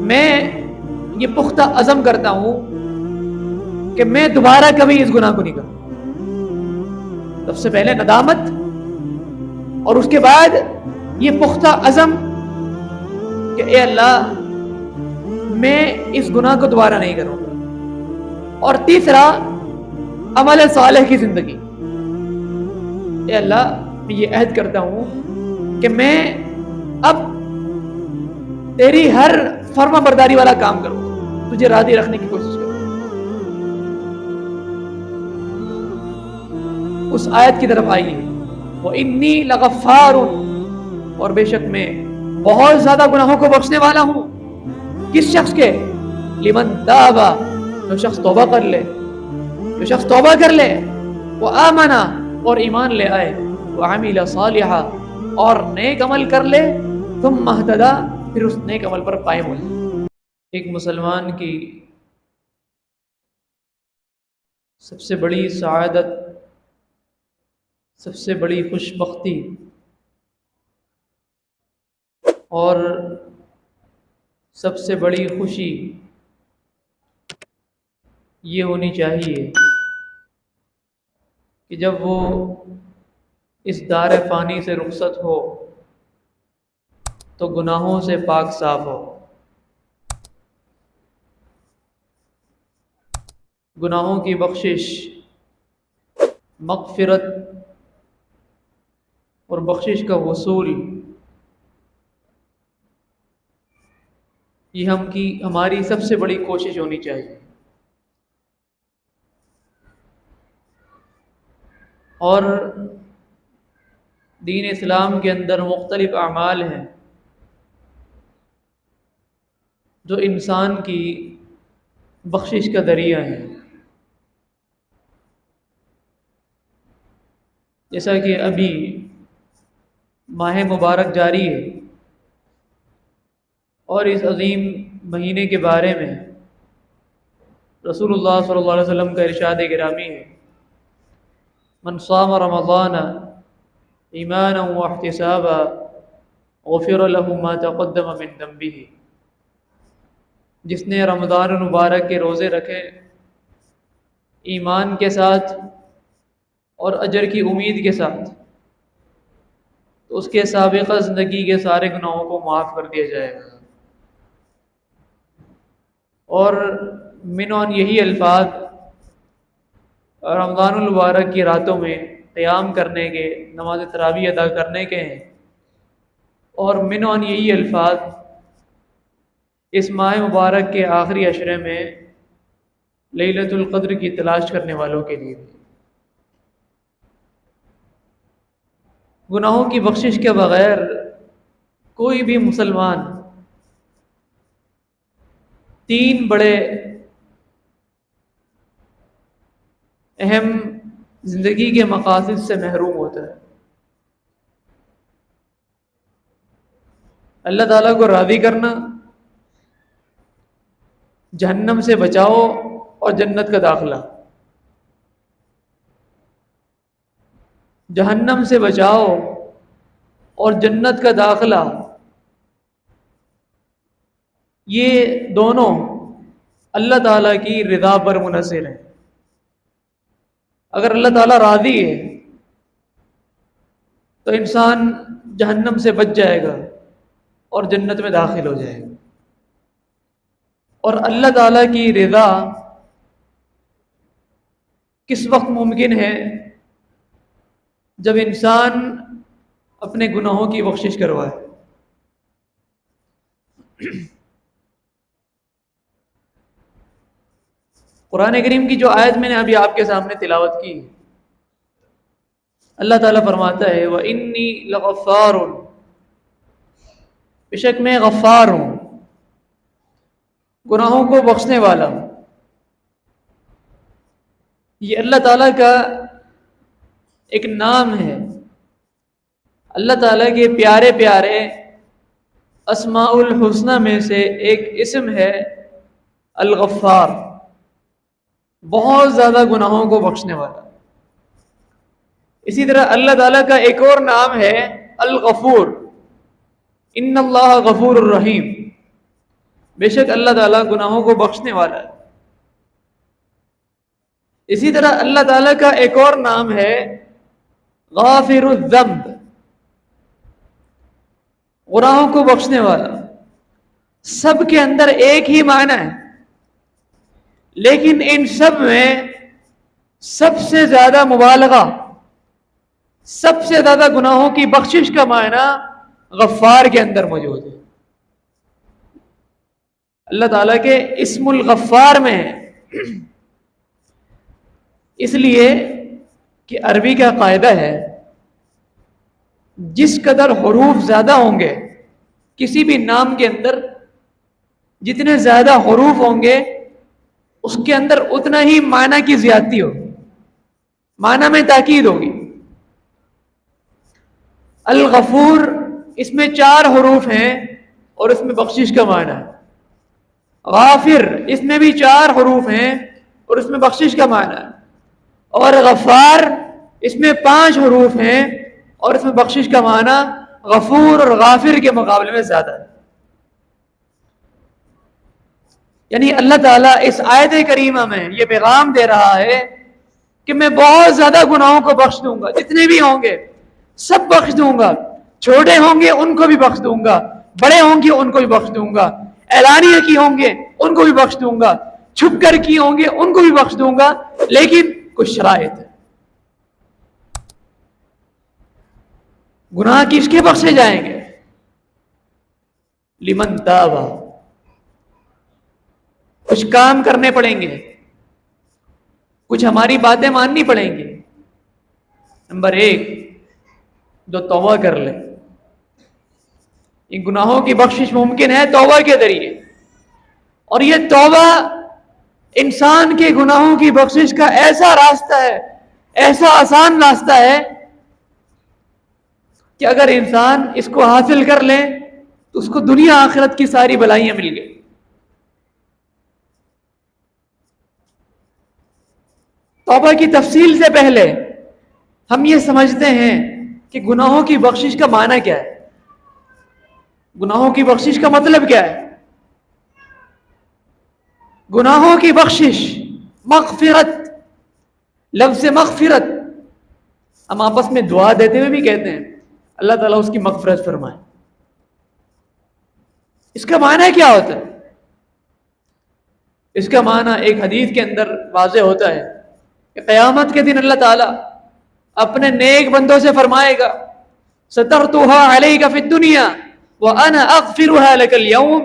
میں یہ پختہ عزم کرتا ہوں کہ میں دوبارہ کبھی اس گناہ کو نہیں کروں. سب سے پہلے ندامت، اور اس کے بعد یہ پختہ عزم کہ اے اللہ میں اس گناہ کو دوبارہ نہیں کروں گا. اور تیسرا عمل صالح کی زندگی. اے اللہ میں یہ عہد کرتا ہوں کہ میں اب تیری ہر فرما برداری والا کام کروں گا، تجھے راضی رکھنے کی کوشش کروں گا. اس آیت کی طرف آئیے، وَإِنِّي لَغَفَّارٌ، اور بے شک میں بہت زیادہ گناہوں کو بخشنے والا ہوں. کس شخص کے؟ لمن تاب، جو شخص توبہ کر لے، جو شخص توبہ کر لے، وآمن، اور ایمان لے آئے، وعمل صالحا، اور نیک عمل کر لے، ثم اہتدی، پھر اس نیک عمل پر قائم ہو جائے. ایک مسلمان کی سب سے بڑی سعادت، سب سے بڑی خوش بختی اور سب سے بڑی خوشی یہ ہونی چاہیے کہ جب وہ اس دار فانی سے رخصت ہو تو گناہوں سے پاک صاف ہو. گناہوں کی بخشش، مغفرت اور بخشش کا وصول، یہ ہماری سب سے بڑی کوشش ہونی چاہیے. اور دین اسلام کے اندر مختلف اعمال ہیں جو انسان کی بخشش کا ذریعہ ہیں. جیسا کہ ابھی ماہ مبارک جاری ہے، اور اس عظیم مہینے کے بارے میں رسول اللہ صلی اللہ علیہ وسلم کا ارشاد گرامی ہے، من صام رمضان ایمانا واحتسابا غفر له ما تقدم من ذنبه. جس نے رمضان المبارک کے روزے رکھے ایمان کے ساتھ اور اجر کی امید کے ساتھ، تو اس کے سابقہ زندگی کے سارے گناہوں کو معاف کر دیا جائے گا. اور منون یہی الفاظ رمضان المبارک کی راتوں میں قیام کرنے کے، نماز تراویح ادا کرنے کے ہیں، اور منون یہی الفاظ اس ماہ مبارک کے آخری عشرے میں لیلۃ القدر کی تلاش کرنے والوں کے لیے. گناہوں کی بخشش کے بغیر کوئی بھی مسلمان تین بڑے اہم زندگی کے مقاصد سے محروم ہوتا ہے. اللہ تعالیٰ کو راضی کرنا، جہنم سے بچاؤ اور جنت کا داخلہ. جہنم سے بچاؤ اور جنت کا داخلہ، یہ دونوں اللہ تعالیٰ کی رضا پر منحصر ہیں. اگر اللہ تعالیٰ راضی ہے تو انسان جہنم سے بچ جائے گا اور جنت میں داخل ہو جائے گا. اور اللہ تعالیٰ کی رضا کس وقت ممکن ہے؟ جب انسان اپنے گناہوں کی بخشش کروائے. قرآن کریم کی جو آیت میں نے ابھی آپ کے سامنے تلاوت کی، اللہ تعالیٰ فرماتا ہے وَإِنِّي لَغَفَّارٌ، بے شک میں غفار ہوں، گناہوں کو بخشنے والا ہوں. یہ اللہ تعالیٰ کا ایک نام ہے. اللہ تعالیٰ کے پیارے پیارے اسماء الحسنہ میں سے ایک اسم ہے الغفار، بہت زیادہ گناہوں کو بخشنے والا. اسی طرح اللہ تعالیٰ کا ایک اور نام ہے الغفور، ان اللہ غفور الرحیم، بے شک اللہ تعالیٰ گناہوں کو بخشنے والا ہے۔ اسی طرح اللہ تعالیٰ کا ایک اور نام ہے غافر الذنب، گناہوں کو بخشنے والا۔ سب کے اندر ایک ہی معنی ہے، لیکن ان سب میں سب سے زیادہ مبالغہ، سب سے زیادہ گناہوں کی بخشش کا معنی غفار کے اندر موجود ہے۔ اللہ تعالیٰ کے اسم الغفار میں ہے، اس لیے کہ عربی کا قاعدہ ہے جس قدر حروف زیادہ ہوں گے کسی بھی نام کے اندر، جتنے زیادہ حروف ہوں گے اس کے اندر اتنا ہی معنی کی زیادتی ہوگی، معنی میں تاکید ہوگی۔ الغفور اس میں 4 حروف ہیں اور اس میں بخشش کا معنی ہے۔ غافر اس میں بھی 4 حروف ہیں اور اس میں بخشش کا معنی ہے۔ اور غفار اس میں 5 حروف ہیں اور اس میں بخشش کا معنی غفور اور غافر کے مقابلے میں زیادہ ہے۔ یعنی اللہ تعالیٰ اس آیت کریمہ میں یہ پیغام دے رہا ہے کہ میں بہت زیادہ گناہوں کو بخش دوں گا، جتنے بھی ہوں گے سب بخش دوں گا، چھوٹے ہوں گے ان کو بھی بخش دوں گا، بڑے ہوں گے ان کو بھی بخش دوں گا، اعلانیہ کی ہوں گے ان کو بھی بخش دوں گا، چھپ کر کی ہوں گے ان کو بھی بخش دوں گا، لیکن کچھ شرائط ہے۔ گناہ کس کے بخشے جائیں گے؟ لمن تاب، کچھ کام کرنے پڑیں گے، کچھ ہماری باتیں ماننی پڑیں گی۔ نمبر 1، جو توبہ کر لے۔ ان گناہوں کی بخشش ممکن ہے توبہ کے ذریعے، اور یہ توبہ انسان کے گناہوں کی بخشش کا ایسا راستہ ہے، ایسا آسان راستہ ہے کہ اگر انسان اس کو حاصل کر لے تو اس کو دنیا آخرت کی ساری بلائیاں مل گئی۔ توبہ کی تفصیل سے پہلے ہم یہ سمجھتے ہیں کہ گناہوں کی بخشش کا معنی کیا ہے، گناہوں کی بخشش کا مطلب کیا ہے۔ گناہوں کی بخشش، مغفرت، لفظ مغفرت ہم آپس میں دعا دیتے ہوئے بھی کہتے ہیں اللہ تعالیٰ اس کی مغفرت فرمائے۔ اس کا معنی کیا ہوتا ہے؟ اس کا معنی ایک حدیث کے اندر واضح ہوتا ہے کہ قیامت کے دن اللہ تعالیٰ اپنے نیک بندوں سے فرمائے گا سترتها علیک فی الدنیا وانا اغفرها لک اليوم،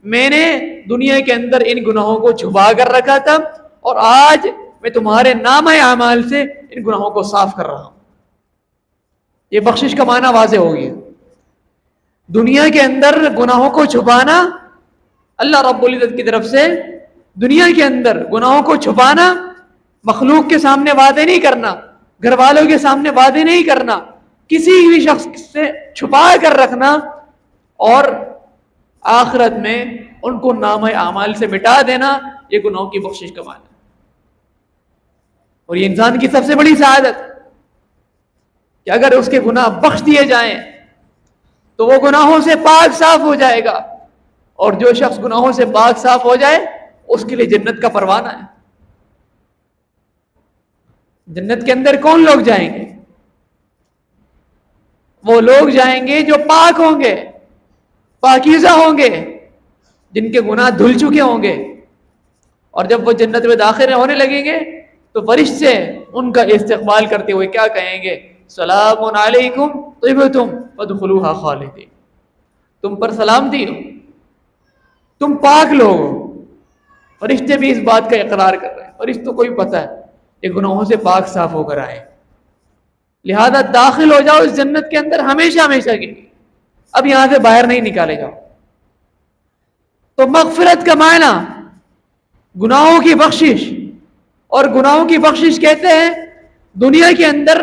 میں نے دنیا کے اندر ان گناہوں کو چھپا کر رکھا تھا اور آج میں تمہارے نامہ اعمال سے ان گناہوں کو صاف کر رہا ہوں۔ یہ بخشش کا معنی واضح ہو گیا۔ دنیا کے اندر گناہوں کو چھپانا، اللہ رب العزت کی طرف سے دنیا کے اندر گناہوں کو چھپانا، مخلوق کے سامنے وعدے نہیں کرنا، گھر والوں کے سامنے وعدے نہیں کرنا، کسی بھی شخص سے چھپا کر رکھنا، اور آخرت میں ان کو نامہ اعمال سے مٹا دینا، یہ گناہوں کی بخشش کا معنی ہے۔ اور یہ انسان کی سب سے بڑی سعادت کہ اگر اس کے گناہ بخش دیے جائیں تو وہ گناہوں سے پاک صاف ہو جائے گا، اور جو شخص گناہوں سے پاک صاف ہو جائے اس کے لیے جنت کا پروانہ ہے۔ جنت کے اندر کون لوگ جائیں گے؟ وہ لوگ جائیں گے جو پاک ہوں گے، پاکیزہ ہوں گے، جن کے گناہ دھل چکے ہوں گے، اور جب وہ جنت میں داخل ہونے لگیں گے تو فرشتے ان کا استقبال کرتے ہوئے کیا کہیں گے؟ سلام علیکم طبتم فادخلوها خالدین، تم پر سلامتی ہو، تم پاک لوگ ہو۔ فرشتے بھی اس بات کا اقرار کر رہے ہیں، فرشتوں کو بھی پتہ ہے کہ گناہوں سے پاک صاف ہو کر آئے، لہذا داخل ہو جاؤ اس جنت کے اندر ہمیشہ ہمیشہ کے لیے، اب یہاں سے باہر نہیں نکالے جاؤ۔ تو مغفرت کا معنی گناہوں کی بخشش، اور گناہوں کی بخشش کہتے ہیں دنیا کے اندر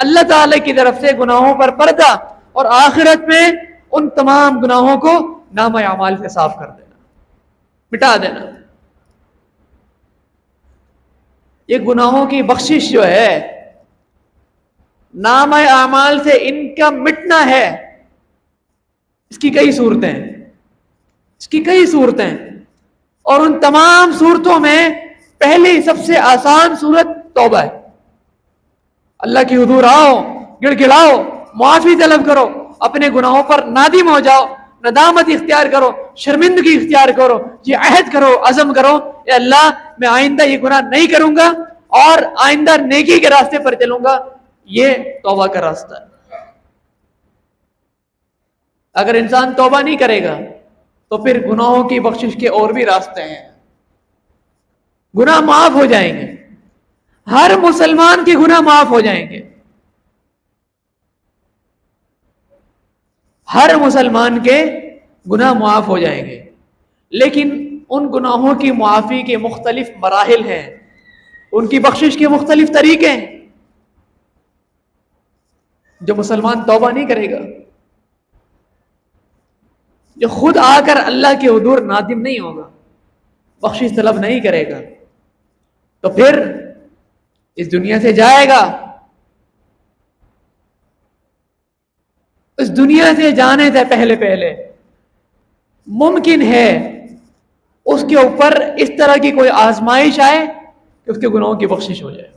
اللہ تعالی کی طرف سے گناہوں پر پردہ، اور آخرت میں ان تمام گناہوں کو نامہ اعمال سے صاف کر دینا، مٹا دینا۔ یہ گناہوں کی بخشش جو ہے، نامہ اعمال سے ان کا مٹنا ہے، اس کی کئی صورتیں ہیں۔ اس کی کئی صورتیں، اور ان تمام صورتوں میں پہلی سب سے آسان صورت توبہ ہے۔ اللہ کی حضور آؤ، گڑ گڑاؤ، معافی طلب کرو، اپنے گناہوں پر نادم ہو جاؤ، ندامت اختیار کرو، شرمندگی اختیار کرو، یہ عہد کرو، عزم کرو، اے اللہ میں آئندہ یہ گناہ نہیں کروں گا اور آئندہ نیکی کے راستے پر چلوں گا۔ یہ توبہ کا راستہ ہے۔ اگر انسان توبہ نہیں کرے گا تو پھر گناہوں کی بخشش کے اور بھی راستے ہیں، گناہ معاف ہو جائیں گے، ہر مسلمان کے گناہ معاف ہو جائیں گے، ہر مسلمان کے گناہ معاف ہو جائیں گے، لیکن ان گناہوں کی معافی کے مختلف مراحل ہیں، ان کی بخشش کے مختلف طریقے ہیں۔ جو مسلمان توبہ نہیں کرے گا، جو خود آ کر اللہ کے حضور نادم نہیں ہوگا، بخشش طلب نہیں کرے گا، تو پھر اس دنیا سے جائے گا۔ اس دنیا سے جانے سے پہلے ممکن ہے اس کے اوپر اس طرح کی کوئی آزمائش آئے کہ اس کے گناہوں کی بخشش ہو جائے،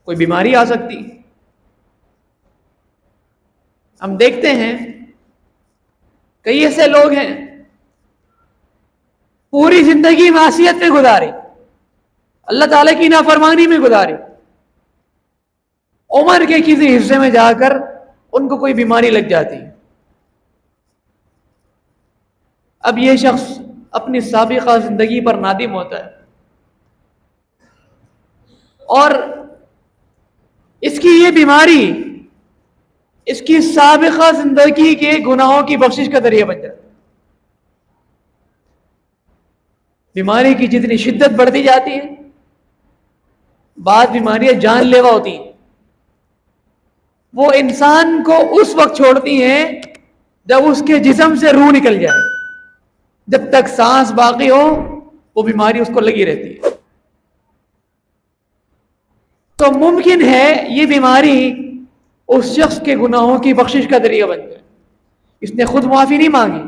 کوئی بیماری آ سکتی۔ ہم دیکھتے ہیں کئی ایسے لوگ ہیں پوری زندگی معصیت میں گزاری، اللہ تعالیٰ کی نافرمانی میں گزاری، عمر کے کسی حصے میں جا کر ان کو کوئی بیماری لگ جاتی، اب یہ شخص اپنی سابقہ زندگی پر نادم ہوتا ہے اور اس کی یہ بیماری اس کی سابقہ زندگی کے گناہوں کی بخشش کا ذریعہ بن جاتا ہے۔ بیماری کی جتنی شدت بڑھتی جاتی ہے، بعض بیماریاں جان لیوا ہوتی ہیں، وہ انسان کو اس وقت چھوڑتی ہیں جب اس کے جسم سے روح نکل جائے، جب تک سانس باقی ہو وہ بیماری اس کو لگی رہتی ہے۔ تو ممکن ہے یہ بیماری اس شخص کے گناہوں کی بخشش کا ذریعہ بن جائے۔ اس نے خود معافی نہیں مانگی،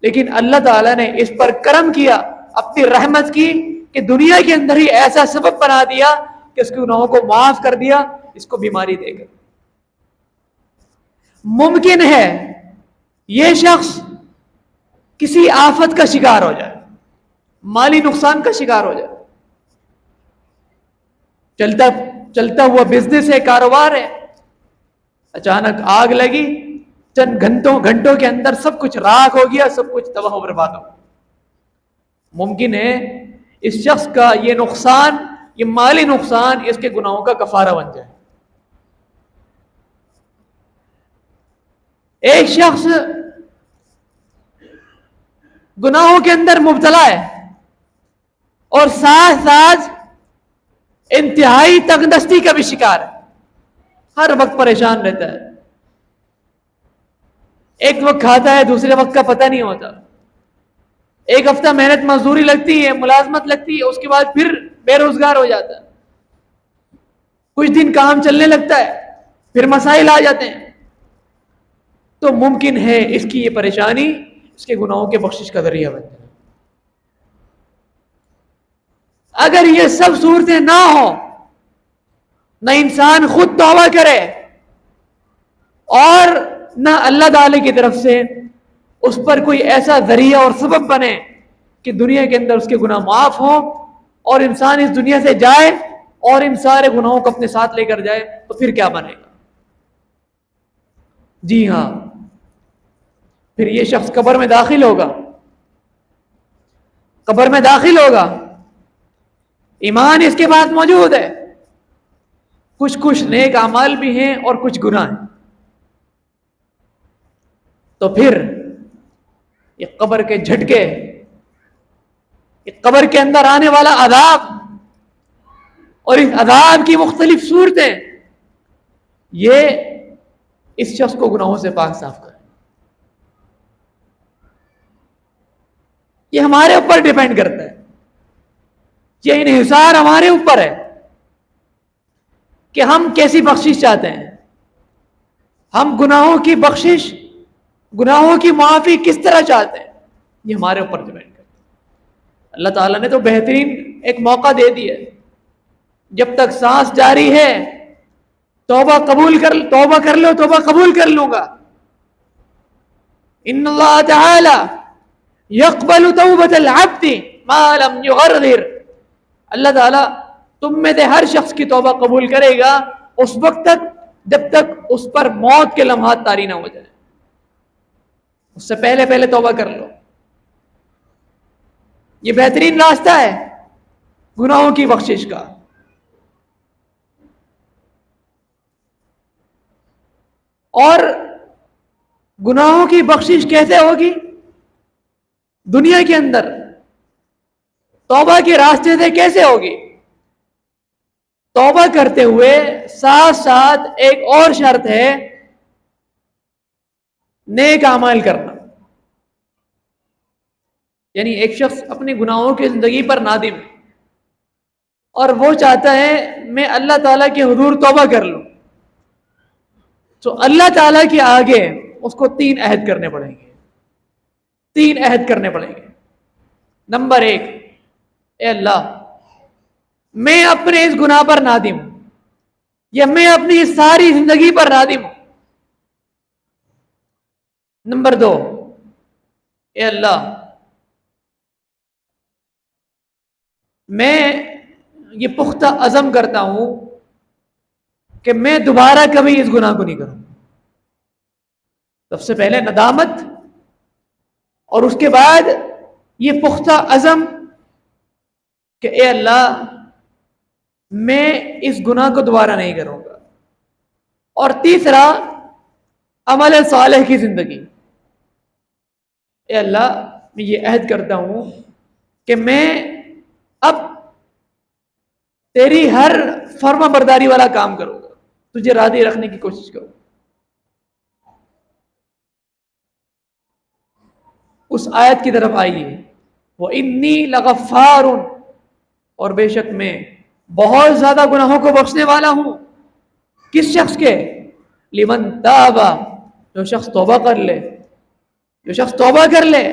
لیکن اللہ تعالیٰ نے اس پر کرم کیا، اپنی رحمت کی کہ دنیا کے اندر ہی ایسا سبب بنا دیا کہ اس کے گناہوں کو معاف کر دیا، اس کو بیماری دے کر۔ ممکن ہے یہ شخص کسی آفت کا شکار ہو جائے، مالی نقصان کا شکار ہو جائے، چلتا ہوا بزنس ہے، کاروبار ہے، اچانک آگ لگی، چند گھنٹوں کے اندر سب کچھ راکھ ہو گیا، سب کچھ تباہ و برباد ہو گیا۔ ممکن ہے اس شخص کا یہ نقصان، یہ مالی نقصان اس کے گناہوں کا کفارہ بن جائے۔ ایک شخص گناہوں کے اندر مبتلا ہے اور ساتھ ساتھ انتہائی تنگدستی کا بھی شکار ہے، ہر وقت پریشان رہتا ہے، ایک وقت کھاتا ہے دوسرے وقت کا پتہ نہیں ہوتا، ایک ہفتہ محنت مزدوری لگتی ہے، ملازمت لگتی ہے، اس کے بعد پھر بے روزگار ہو جاتا ہے، کچھ دن کام چلنے لگتا ہے، پھر مسائل آ جاتے ہیں۔ تو ممکن ہے اس کی یہ پریشانی اس کے گناہوں کے بخشش کا ذریعہ بن جائے۔ اگر یہ سب صورتیں نہ ہو، نہ انسان خود توبہ کرے اور نہ اللہ تعالی کی طرف سے اس پر کوئی ایسا ذریعہ اور سبب بنے کہ دنیا کے اندر اس کے گناہ معاف ہوں اور انسان اس دنیا سے جائے اور ان سارے گناہوں کو اپنے ساتھ لے کر جائے، تو پھر کیا بنے گا؟ جی ہاں، پھر یہ شخص قبر میں داخل ہوگا، قبر میں داخل ہوگا، ایمان اس کے پاس موجود ہے، کچھ نیک اعمال بھی ہیں اور کچھ گناہ ہیں، تو پھر یہ قبر کے جھٹکے، یہ قبر کے اندر آنے والا عذاب اور اس عذاب کی مختلف صورتیں، یہ اس شخص کو گناہوں سے پاک صاف کرے۔ یہ ہمارے اوپر ڈیپینڈ کرتا ہے، یہ انحصار ہمارے اوپر ہے کہ ہم کیسی بخشش چاہتے ہیں۔ ہم گناہوں کی بخشش گناہوں کی معافی کس طرح چاہتے ہیں، یہ ہمارے اوپر ڈیپینڈ کرتا ہے۔ اللہ تعالیٰ نے تو بہترین ایک موقع دے دیا ہے، جب تک سانس جاری ہے توبہ کر لو، توبہ قبول کر لوں گا۔ ان اللہ تعالی یقبل توبۃ العبد ما لم یغرغر، اللہ تعالیٰ تم میں سے ہر شخص کی توبہ قبول کرے گا اس وقت تک جب تک اس پر موت کے لمحات طاری نہ ہو جائے، اس سے پہلے پہلے توبہ کر لو۔ یہ بہترین راستہ ہے گناہوں کی بخشش کا۔ اور گناہوں کی بخشش کیسے ہوگی؟ دنیا کے اندر توبہ کے راستے سے کیسے ہوگی؟ توبہ کرتے ہوئے ساتھ ساتھ ایک اور شرط ہے، نیک اعمال کرنا۔ یعنی ایک شخص اپنی گناہوں کی زندگی پر نادم ہے اور وہ چاہتا ہے میں اللہ تعالیٰ کے حضور توبہ کر لوں، تو اللہ تعالیٰ کے آگے اس کو 3 عہد کرنے پڑیں گے، 3 عہد کرنے پڑیں گے۔ نمبر 1، اے اللہ میں اپنے اس گناہ پر نادم ہوں، یا میں اپنی ساری زندگی پر نادم ہوں۔ نمبر 2، اے اللہ میں یہ پختہ عزم کرتا ہوں کہ میں دوبارہ کبھی اس گناہ کو نہیں کروں۔ سب سے پہلے ندامت، اور اس کے بعد یہ پختہ عزم کہ اے اللہ میں اس گناہ کو دوبارہ نہیں کروں گا۔ اور تیسرا، عمل صالح کی زندگی۔ اے اللہ میں یہ عہد کرتا ہوں کہ میں اب تیری ہر فرما برداری والا کام کروں گا، تجھے راضی رکھنے کی کوشش کروں گا۔ اس آیت کی طرف آئیے، وَإِنِّي لَغَفَّارٌ، اور بے شک میں بہت زیادہ گناہوں کو بخشنے والا ہوں۔ کس شخص کے؟ لمن تاب، جو شخص توبہ کر لے، جو شخص توبہ کر لے،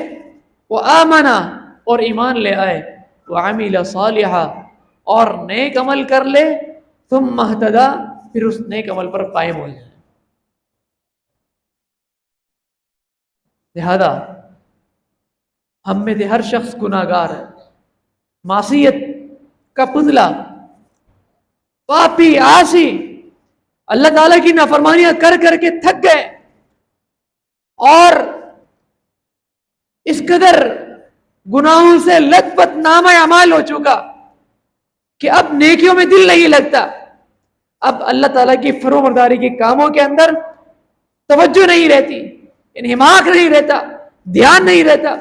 وہ آمنا، اور ایمان لے آئے، وعمل صالحا، اور نیک عمل کر لے، ثم اہتدی، پھر اس نیک عمل پر قائم ہو جائے۔ لہذا ہم میں سے ہر شخص گناہگار ہے، معصیت کا پتلا، پاپی، عاصی، اللہ تعالیٰ کی نافرمانیاں کر کر کے تھک گئے، اور اس قدر گناہوں سے لت پت نامہ اعمال ہو چکا کہ اب نیکیوں میں دل نہیں لگتا، اب اللہ تعالیٰ کی فرمانبرداری کے کاموں کے اندر توجہ نہیں رہتی، انہماک نہیں رہتا، دھیان نہیں رہتا،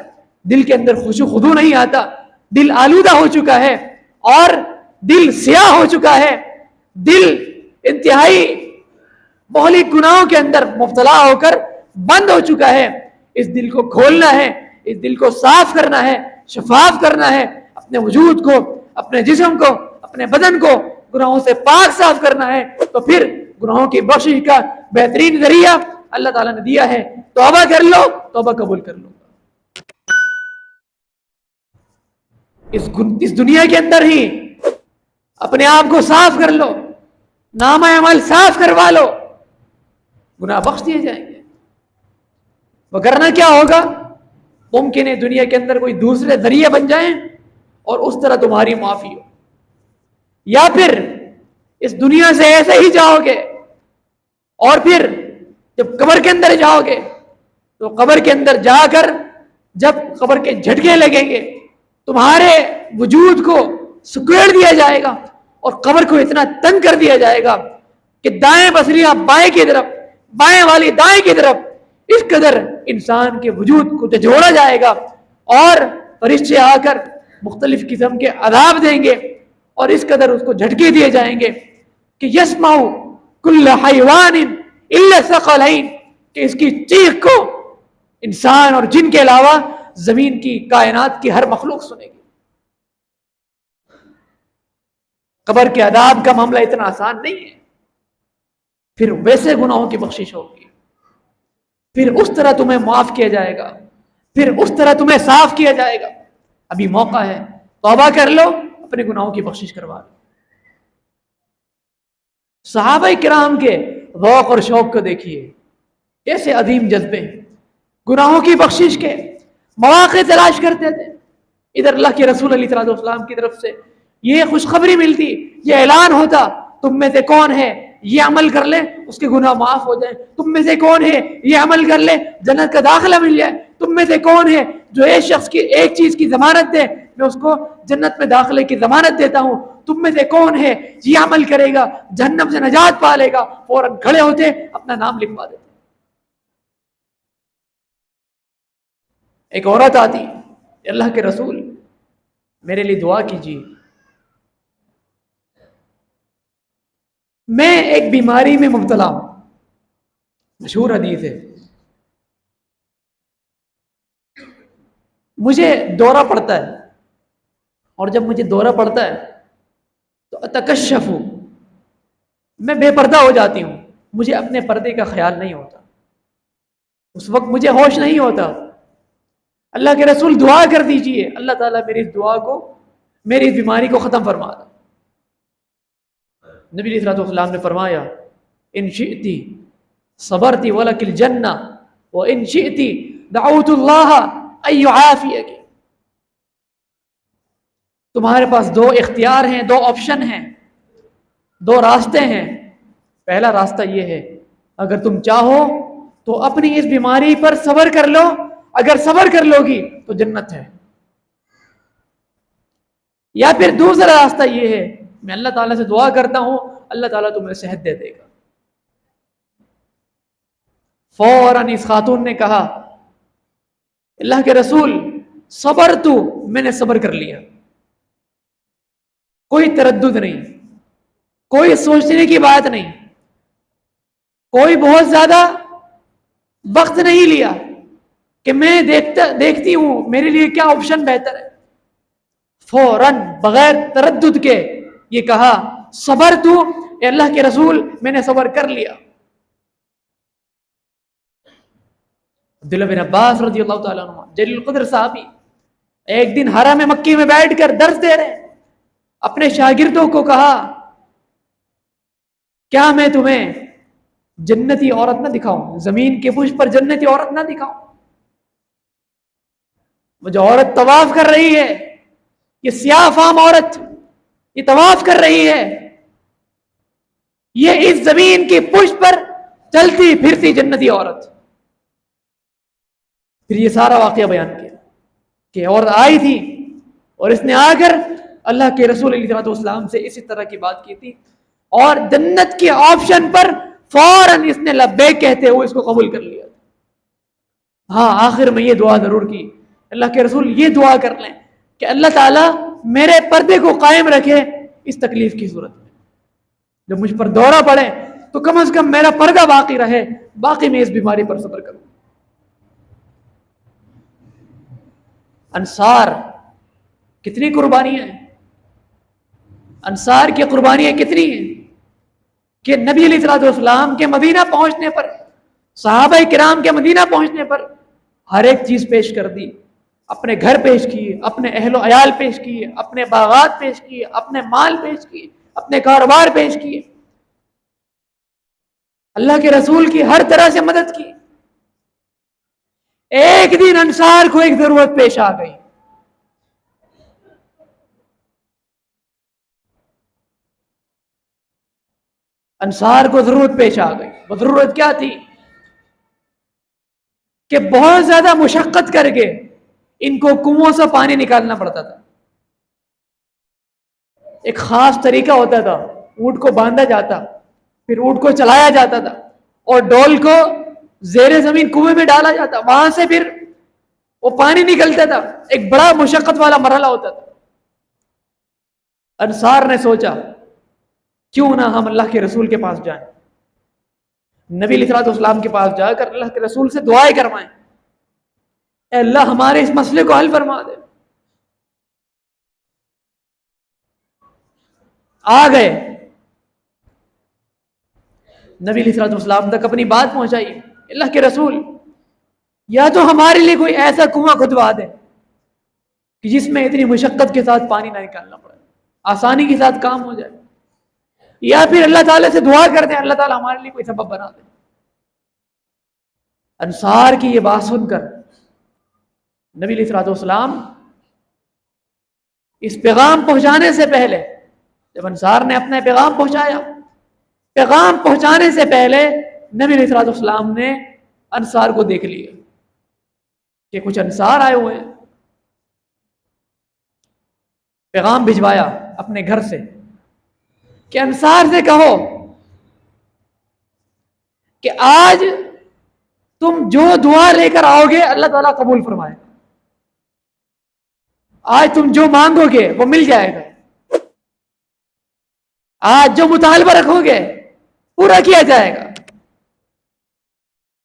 دل کے اندر خشوع خضوع نہیں آتا، دل آلودہ ہو چکا ہے، اور دل سیاہ ہو چکا ہے، دل انتہائی مہلک گناہوں کے اندر مبتلا ہو کر بند ہو چکا ہے۔ اس دل کو کھولنا ہے، اس دل کو صاف کرنا ہے، شفاف کرنا ہے، اپنے وجود کو، اپنے جسم کو، اپنے بدن کو گناہوں سے پاک صاف کرنا ہے۔ تو پھر گناہوں کی بخشش کا بہترین ذریعہ اللہ تعالیٰ نے دیا ہے، توبہ کر لو، توبہ قبول کر لو۔ اس دنیا کے اندر ہی اپنے آپ کو صاف کر لو، نامہ عمل صاف کروا لو، گناہ بخش دیے جائیں گے۔ وگرنہ کیا ہوگا؟ ممکن ہے دنیا کے اندر کوئی دوسرے ذریعے بن جائیں اور اس طرح تمہاری معافی ہو، یا پھر اس دنیا سے ایسے ہی جاؤ گے، اور پھر جب قبر کے اندر جاؤ گے تو قبر کے اندر جا کر جب قبر کے جھٹکے لگیں گے، تمہارے وجود کو سکیڑ دیا جائے گا، اور قبر کو اتنا تنگ کر دیا جائے گا کہ دائیں پسلیاں بائیں کی طرف، بائیں والی دائیں کی طرف، اس قدر انسان کے وجود کو جھنجھوڑا جائے گا، اور فرشتے آ کر مختلف قسم کے عذاب دیں گے، اور اس قدر اس کو جھٹکے دیے جائیں گے کہ یسمع کل حیوان الا الثقلین، کہ اس کی چیخ کو انسان اور جن کے علاوہ زمین کی کائنات کی ہر مخلوق سنے گی۔ قبر کے عذاب کا معاملہ اتنا آسان نہیں ہے، پھر ویسے گناہوں کی بخشش ہوگی۔ پھر اس طرح تمہیں معاف کیا جائے گا، پھر اس طرح تمہیں صاف کیا جائے گا. ابھی موقع ہے، توبہ کر لو، اپنے گناہوں کی بخشش کروا لو. صحابہ کرام کے ذوق اور شوق کو دیکھیے، کیسے عظیم جذبے ہیں. گناہوں کی بخشش کے مواقع تلاش کرتے تھے. ادھر اللہ کے رسول علیہ السلام کی طرف سے یہ خوشخبری ملتی، یہ اعلان ہوتا، تم میں سے کون ہے یہ عمل کر لے اس کے گناہ معاف ہو جائیں. تم میں سے کون ہے یہ عمل کر لے جنت کا داخلہ مل جائے. تم میں سے کون ہے جو ایک شخص کی ایک چیز کی ضمانت دے، میں اس کو جنت میں داخلے کی ضمانت دیتا ہوں. تم میں سے کون ہے یہ عمل کرے گا جہنم سے نجات پا لے گا. فوراً کھڑے ہوتے، اپنا نام لکھوا دیتے. ایک عورت آتی، اللہ کے رسول میرے لیے دعا کیجیے، میں ایک بیماری میں مبتلا ہوں. مشہور حدیث ہے، مجھے دورہ پڑتا ہے، اور جب مجھے دورہ پڑتا ہے تو اتکشف ہوں، میں بے پردہ ہو جاتی ہوں. مجھے اپنے پردے کا خیال نہیں ہوتا، اس وقت مجھے ہوش نہیں ہوتا. اللہ کے رسول دعا کر دیجئے، اللہ تعالیٰ میری اس دعا کو، میری اس بیماری کو ختم فرما دے. نبی علیہ السلام نے فرمایا ان شئتی صبرتی ولک الجنہ وان شئتی دعوت اللہ ان یعافیک. تمہارے پاس دو اختیار ہیں، دو آپشن ہیں، دو راستے ہیں. پہلا راستہ یہ ہے، اگر تم چاہو تو اپنی اس بیماری پر صبر کر لو، اگر صبر کر لو گی تو جنت ہے. یا پھر دوسرا راستہ یہ ہے، میں اللہ تعالیٰ سے دعا کرتا ہوں، اللہ تعالیٰ تمہیں صحت دے دے گا. فوراً اس خاتون نے کہا اللہ کے رسول صبر تو، میں نے صبر کر لیا، کوئی تردد نہیں، کوئی سوچنے کی بات نہیں، کوئی بہت زیادہ وقت نہیں لیا کہ میں دیکھتی ہوں میرے لیے کیا آپشن بہتر ہے. فوراً بغیر تردد کے یہ کہا صبر تو، اے اللہ کے رسول میں نے صبر کر لیا. عبداللہ بن عباس رضی اللہ تعالیٰ عنہ جلیل القدر صحابی ایک دن حرم مکی میں بیٹھ کر درس دے رہے، اپنے شاگردوں کو کہا کیا میں تمہیں جنتی عورت نہ دکھاؤں، زمین کے فرش پر جنتی عورت نہ دکھاؤں. وہ جو عورت طواف کر رہی ہے، یہ سیاہ فام عورت یہ طواف کر رہی ہے، یہ اس زمین کی پشت پر چلتی پھرتی جنتی عورت. پھر یہ سارا واقعہ بیان کیا کہ عورت آئی تھی اور اس نے آ کر اللہ کے رسول علیہ السلام سے اسی طرح کی بات کی تھی، اور جنت کے آپشن پر فوراً اس نے لبیک کہتے ہوئے اس کو قبول کر لیا. ہاں آخر میں یہ دعا ضرور کی، اللہ کے رسول یہ دعا کر لیں کہ اللہ تعالیٰ میرے پردے کو قائم رکھے اس تکلیف کی صورت میں. جب مجھ پر دورہ پڑے تو کم از کم میرا پردہ باقی رہے، باقی میں اس بیماری پر صبر کروں. انصار کتنی قربانیاں ہیں، انصار کی قربانیاں کتنی ہیں کہ نبی علیہ السلام کے مدینہ پہنچنے پر، صحابہ کرام کے مدینہ پہنچنے پر ہر ایک چیز پیش کر دی. اپنے گھر پیش کیے، اپنے اہل و عیال پیش کیے، اپنے باغات پیش کیے، اپنے مال پیش کیے، اپنے کاروبار پیش کیے، اللہ کے رسول کی ہر طرح سے مدد کی. ایک دن انصار کو ایک ضرورت پیش آ گئی. انصار کو ضرورت پیش آ گئی. وہ ضرورت کیا تھی کہ بہت زیادہ مشقت کر کے ان کو کنووں سے پانی نکالنا پڑتا تھا. ایک خاص طریقہ ہوتا تھا، اونٹ کو باندھا جاتا، پھر اونٹ کو چلایا جاتا تھا اور ڈول کو زیر زمین کنویں میں ڈالا جاتا، وہاں سے پھر وہ پانی نکلتا تھا. ایک بڑا مشقت والا مرحلہ ہوتا تھا. انصار نے سوچا کیوں نہ ہم اللہ کے رسول کے پاس جائیں، نبی علیہ السلام کے پاس جا کر اللہ کے رسول سے دعائیں کروائیں، اے اللہ ہمارے اس مسئلے کو حل فرما دے. آ گئے نبی علیہ السلام تک اپنی بات پہنچائی، اللہ کے رسول یا تو ہمارے لیے کوئی ایسا کنواں کھدوا دے کہ جس میں اتنی مشقت کے ساتھ پانی نہ نکالنا پڑے، آسانی کے ساتھ کام ہو جائے، یا پھر اللہ تعالیٰ سے دعا کر دیں اللہ تعالیٰ ہمارے لیے کوئی سبب بنا دے۔ انصار کی یہ بات سن کر نبی علیہ الصلوۃ والسلام اس پیغام پہنچانے سے پہلے، جب انصار نے اپنا پیغام پہنچایا، پیغام پہنچانے سے پہلے نبی علیہ الصلوۃ والسلام نے انصار کو دیکھ لیا کہ کچھ انصار آئے ہوئے ہیں، پیغام بھجوایا اپنے گھر سے کہ انصار سے کہو کہ آج تم جو دعا لے کر آؤ گے اللہ تعالیٰ قبول فرمائے، آج تم جو مانگو گے وہ مل جائے گا، آج جو مطالبہ رکھو گے پورا کیا جائے گا۔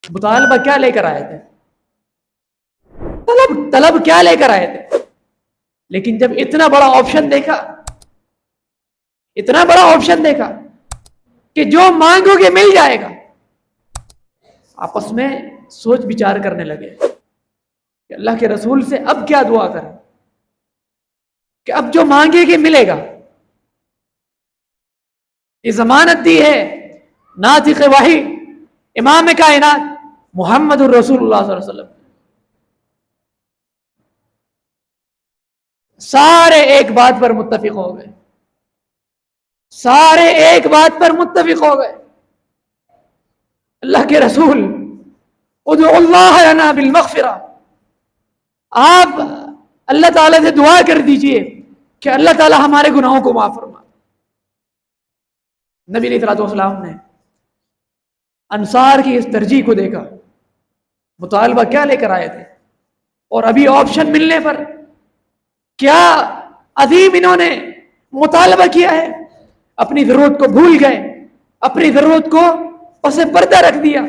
مطالبہ کیا لے کر آئے تھے؟ طلب کیا لے کر آئے تھے؟ لیکن جب اتنا بڑا آپشن دیکھا، اتنا بڑا آپشن دیکھا کہ جو مانگو گے مل جائے گا، آپس میں سوچ بچار کرنے لگے کہ اللہ کے رسول سے اب کیا دعا کریں کہ اب جو مانگے گے ملے گا۔ یہ ضمانت دی ہے ناطق وحی امام کائنات محمد الرسول اللہ صلی اللہ علیہ وسلم۔ سارے ایک بات پر متفق ہو گئے، سارے ایک بات پر متفق ہو گئے، اللہ کے رسول ادعو اللہ لنا بالمغفرہ، آپ اللہ تعالیٰ سے دعا کر دیجئے کہ اللہ تعالیٰ ہمارے گناہوں کو معاف فرما۔ نبی علیہ الصلوۃ والسلام نے انصار کی اس ترجیح کو دیکھا، مطالبہ کیا لے کر آئے تھے، اور ابھی آپشن ملنے پر کیا عظیم انہوں نے مطالبہ کیا ہے، اپنی ضرورت کو بھول گئے، اپنی ضرورت کو پس پردہ رکھ دیا،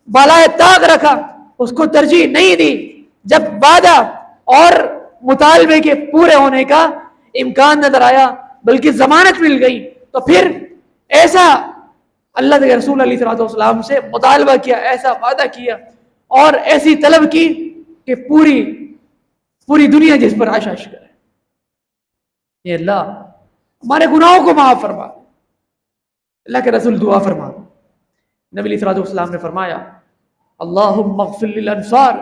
بالائے طاق رکھا، اس کو ترجیح نہیں دی۔ جب وعدہ اور مطالبے کے پورے ہونے کا امکان نظر آیا بلکہ ضمانت مل گئی، تو پھر ایسا اللہ کے رسول علیہ الصلوۃ والسلام سے مطالبہ کیا، ایسا وعدہ کیا اور ایسی طلب کی کہ پوری دنیا جس پر عشش کرے، یہ اللہ ہمارے گناہوں کو معاف فرما۔ اللہ کے رسول دعا فرما، نبی علیہ الصلوۃ والسلام نے فرمایا اللہم اغفر للانصار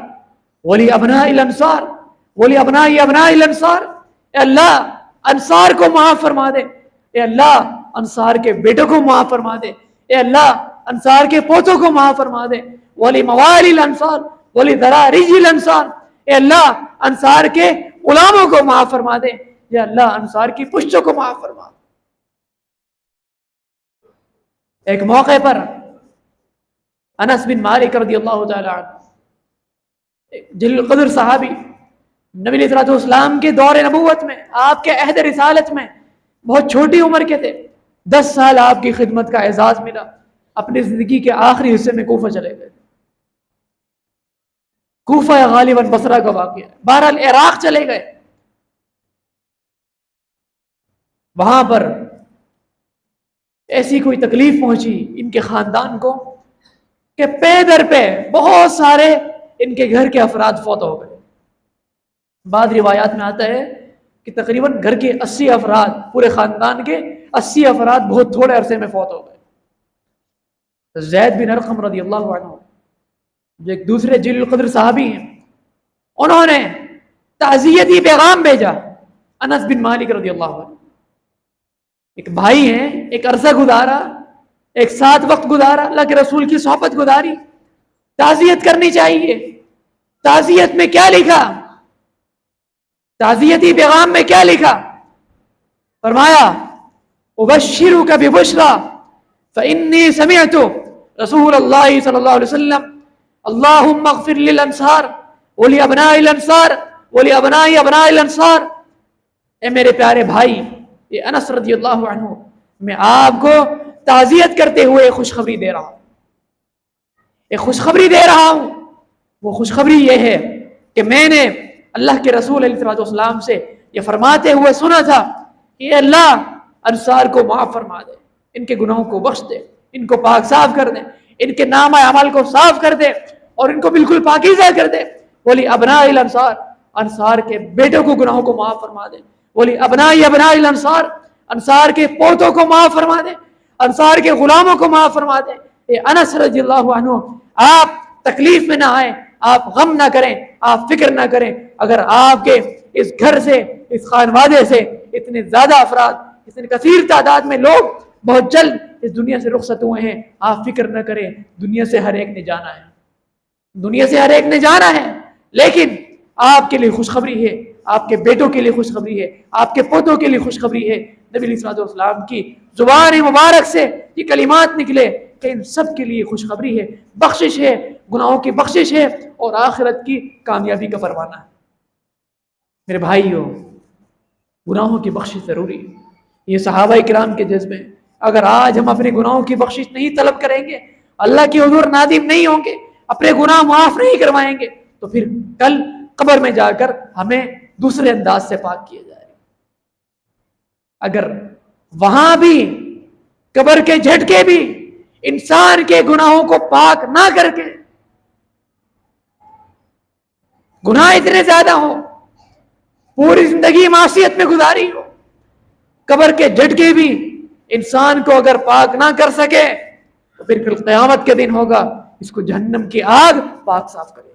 ولی ابناء الانصار ولی ابناء ابناء الانصار، اے اللہ انصار کو معاف فرما دے، اے اللہ انصار کے بیٹوں کو معاف فرما دے، اے اللہ انصار کے پوتوں کو معاف فرما دے، ولی موالی الانصار ولی ذرارج الانصار، اے اللہ انصار کے غلاموں کو معاف فرما دے، اے اللہ انصار کی پشتوں کو معاف فرما دے۔ ایک موقع پر انس بن مالک رضی اللہ تعالی عنہ، جلیل القدر صحابی، نبی علیہ الصلوۃ والسلام کے دور نبوت میں، آپ کے عہد رسالت میں بہت چھوٹی عمر کے تھے، 10 سال آپ کی خدمت کا اعزاز ملا، اپنی زندگی کے آخری حصے میں کوفہ چلے گئے، کوفہ غالباً بصرہ کا واقعہ، بہرحال عراق چلے گئے، وہاں پر ایسی کوئی تکلیف پہنچی ان کے خاندان کو کہ پے در پہ بہت سارے ان کے گھر کے افراد فوت ہو گئے۔ بعض روایات میں آتا ہے کہ تقریباً گھر کے 80 افراد، پورے خاندان کے 80 افراد بہت تھوڑے عرصے میں فوت ہو گئے۔ زید بن ارقم رضی اللہ عنہ جو ایک دوسرے جلیل القدر صحابی ہیں، انہوں نے تعزیتی پیغام بھیجا انس بن مالک رضی اللہ عنہ، ایک بھائی ہیں، ایک عرصہ گزارا، ایک ساتھ وقت گزارا، اللہ کے رسول کی صحبت گزاری، تعزیت کرنی چاہیے۔ تعزیت میں کیا لکھا؟ تعزیتی پیغام میں کیا لکھا؟ فرمایا ابشرک ببشرا فانی سمعت رسول اللہ صلی اللہ علیہ وسلم اللہم اغفر للانصار ولی ابناء الانصار ولی ابناء ابناء الانصار۔ اے میرے پیارے بھائی، یہ انس رضی اللہ عنہ، میں آپ کو تعزیت کرتے ہوئے خوشخبری دے رہا ہوں، ایک خوشخبری دے رہا ہوں۔ وہ خوشخبری یہ ہے کہ میں نے اللہ کے رسول علیہ السلام سے یہ فرماتے ہوئے سنا تھا کہ اللہ انصار کو معاف فرما دے، ان کے گناہوں کو بخش دے، ان کو پاک صاف کر دے، ان کے نامہ اعمال کو صاف کر دے، اور ان کو بالکل پاکیزہ کر دے. بولی ابناء الانصار، انصار کے بیٹوں کو گناہوں کو معاف فرما دے. بولی ابناء الانصار، انصار کے پوتوں کو معاف فرما دے، انصار کے غلاموں کو معاف فرما دے. اے انس رضی اللہ عنہ، آپ تکلیف میں نہ آئیں، آپ غم نہ کریں، آپ فکر نہ کریں. اگر آپ کے اس گھر سے، اس خانوادے سے اتنے زیادہ افراد، اتنی کثیر تعداد میں لوگ بہت جلد اس دنیا سے رخصت ہوئے ہیں، آپ فکر نہ کریں. دنیا سے ہر ایک نے جانا ہے، دنیا سے ہر ایک نے جانا ہے، لیکن آپ کے لیے خوشخبری ہے، آپ کے بیٹوں کے لیے خوشخبری ہے، آپ کے پوتوں کے لیے خوشخبری ہے. نبی علیہ الصلوۃ والسلام کی زبان مبارک سے یہ کلمات نکلے کہ ان سب کے لیے خوشخبری ہے، بخشش ہے، گناہوں کی بخشش ہے اور آخرت کی کامیابی کا پروانہ ہے. میرے بھائیوں، گناہوں کی بخشش ضروری ہے. یہ صحابہ کرام کے جذبے. اگر آج ہم اپنے گناہوں کی بخشش نہیں طلب کریں گے، اللہ کے حضور نادم نہیں ہوں گے، اپنے گناہ معاف نہیں کروائیں گے، تو پھر کل قبر میں جا کر ہمیں دوسرے انداز سے پاک کیا جائے گا. اگر وہاں بھی قبر کے جھٹکے بھی انسان کے گناہوں کو پاک نہ کر کے، گناہ اتنے زیادہ ہوں، پوری زندگی معصیت میں گزاری ہو، قبر کے جھٹکے بھی انسان کو اگر پاک نہ کر سکے، تو پھر کل قیامت کے دن ہوگا، اس کو جہنم کی آگ پاک صاف کرے گی.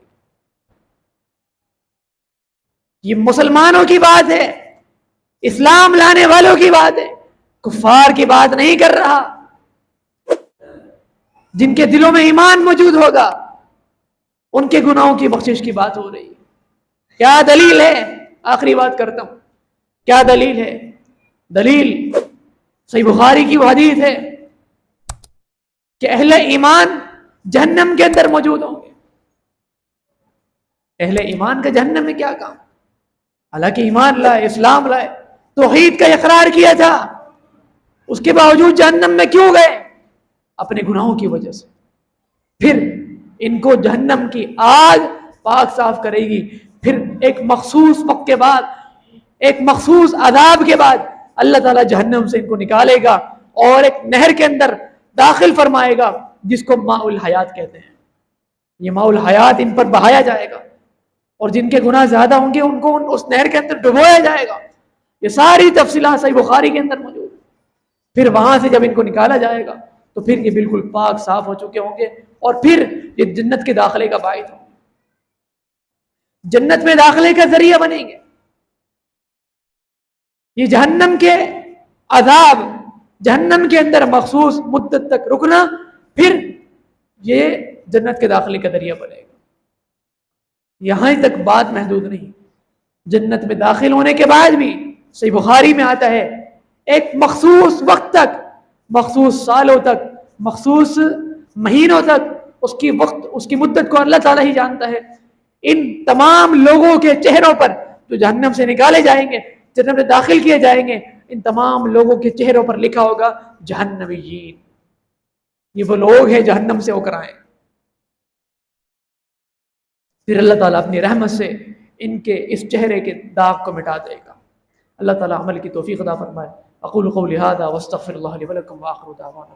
یہ مسلمانوں کی بات ہے، اسلام لانے والوں کی بات ہے، کفار کی بات نہیں کر رہا. جن کے دلوں میں ایمان موجود ہوگا ان کے گناہوں کی بخشش کی بات ہو رہی ہے. کیا دلیل ہے؟ آخری بات کرتا ہوں، کیا دلیل ہے؟ دلیل صحیح بخاری کی وہ حدیث ہے کہ اہل ایمان جہنم کے اندر موجود ہوں گے. اہل ایمان کا جہنم میں کیا کام؟ حالانکہ ایمان لائے، اسلام لائے، توحید کا اقرار کیا تھا، اس کے باوجود جہنم میں کیوں گئے؟ اپنے گناہوں کی وجہ سے. پھر ان کو جہنم کی آگ پاک صاف کرے گی. پھر ایک مخصوص وقت کے بعد، ایک مخصوص عذاب کے بعد اللہ تعالیٰ جہنم سے ان کو نکالے گا اور ایک نہر کے اندر داخل فرمائے گا جس کو ماء الحیات کہتے ہیں. یہ ماء الحیات ان پر بہایا جائے گا، اور جن کے گناہ زیادہ ہوں گے ان کو اس نہر کے اندر ڈبویا جائے گا. یہ ساری تفصیلات صحیح بخاری کے اندر موجود. پھر وہاں سے جب ان کو نکالا جائے گا تو پھر یہ بالکل پاک صاف ہو چکے ہوں گے، اور پھر یہ جنت کے داخلے کا باعث ہوں گے، جنت میں داخلے کا ذریعہ بنیں گے. یہ جہنم کے عذاب، جہنم کے اندر مخصوص مدت تک رکنا، پھر یہ جنت کے داخلے کا ذریعہ بنے گا. یہاں تک بات محدود نہیں، جنت میں داخل ہونے کے بعد بھی صحیح بخاری میں آتا ہے ایک مخصوص وقت تک، مخصوص سالوں تک، مخصوص مہینوں تک، اس کی مدت کو اللہ تعالیٰ ہی جانتا ہے. ان تمام لوگوں کے چہروں پر جو جہنم سے نکالے جائیں گے، جنم میں داخل کیے جائیں گے، ان تمام لوگوں کے چہروں پر لکھا ہوگا جہنمیین. یہ وہ لوگ ہیں جہنم سے ہو کر آئے. پھر اللہ تعالیٰ اپنی رحمت سے ان کے اس چہرے کے داغ کو مٹا دے گا. اللہ تعالیٰ عمل کی توفیق عطا فرمائے. اقول قولی ھذا واستغفر اللہ لی ولکم وآخر دعوانا